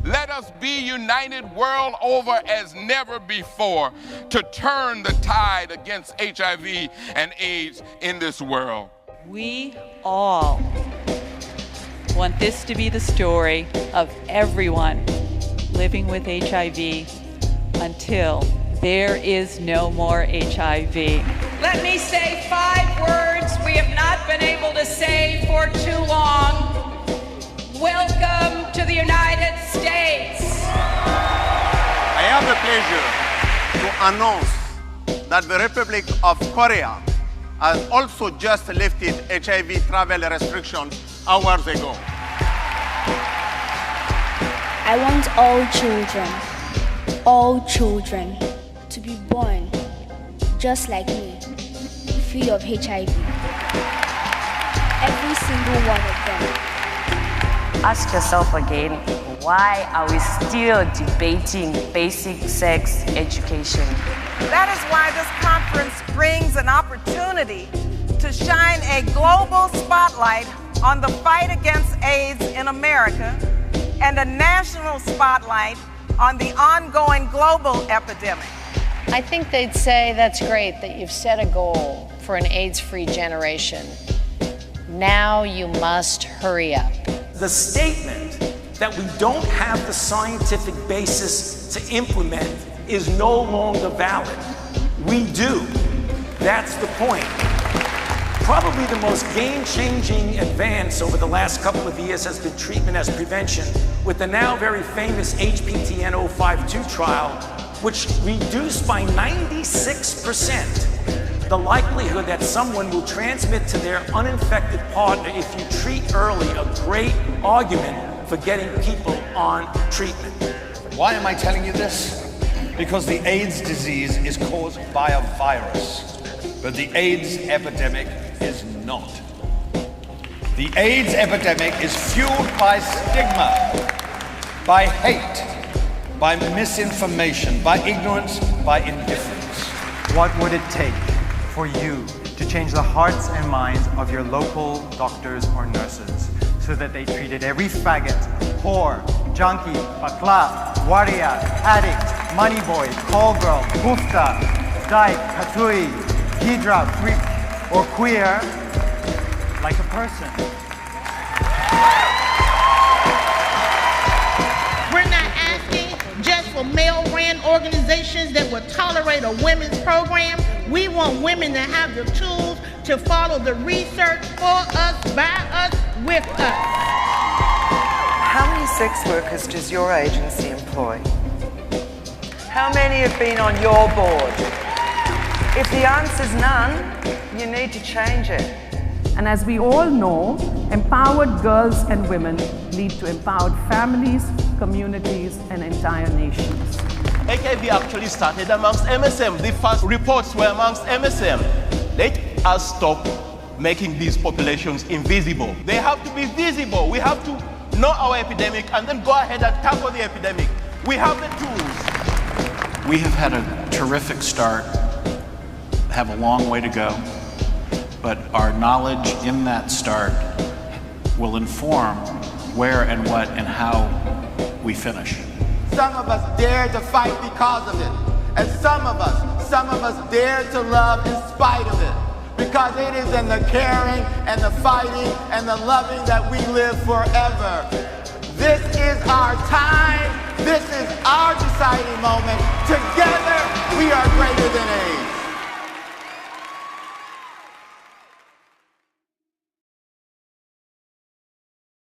Let us be united world over as never before to turn the tide against HIV and AIDS in this world. We all want this to be the story of everyone living with HIV until there is no more HIV. Let me say 5 words we have not been able to say for too long. Welcome to the United States. I have the pleasure to announce that the Republic of Korea has also just lifted HIV travel restrictions hours ago. I want all children to be born just like me, free of HIV. Every single one of them. Ask yourself again, why are we still debating basic sex education? That is why this conference brings an opportunity to shine a global spotlight on the fight against AIDS in America and a national spotlight on the ongoing global epidemic. I think they'd say that's great that you've set a goal for an AIDS-free generation. Now you must hurry up. The statement that we don't have the scientific basis to implement is no longer valid. We do. That's the point. Probably the most game-changing advance over the last couple of years has been treatment as prevention with the now very famous HPTN 052 trial, which reduced by 96% the likelihood that someone will transmit to their uninfected partner if you treat early. A great argument for getting people on treatment. Why am I telling you this? Because the AIDS disease is caused by a virus, but the AIDS epidemic is not. The AIDS epidemic is fueled by stigma, by hate, by misinformation, by ignorance, by indifference. What would it take for you to change the hearts and minds of your local doctors or nurses so that they treated every faggot, whore, junkie, bakla, warrior, addict, money boy, call girl, kufta, dyke, katui, hijra, freak, or queer like a person? We're not asking just for male-ran organizations that will tolerate a women's program. We want women to have the tools to follow the research for us, by us, with us. How many sex workers does your agency employ? How many have been on your board? If the answer's none, you need to change it. And as we all know, empowered girls and women lead to empowered families, communities, and entire nations. HIV actually started amongst MSM. The first reports were amongst MSM. Let us stop making these populations invisible. They have to be visible. We have to know our epidemic and then go ahead and tackle the epidemic. We have the tools. We have had a terrific start, have a long way to go, but our knowledge in that start will inform where and what and how we finish. Some of us dare to fight because of it. And some of us dare to love in spite of it. Because it is in the caring and the fighting and the loving that we live forever. This is our time. This is our deciding moment. Together, we are greater than AIDS.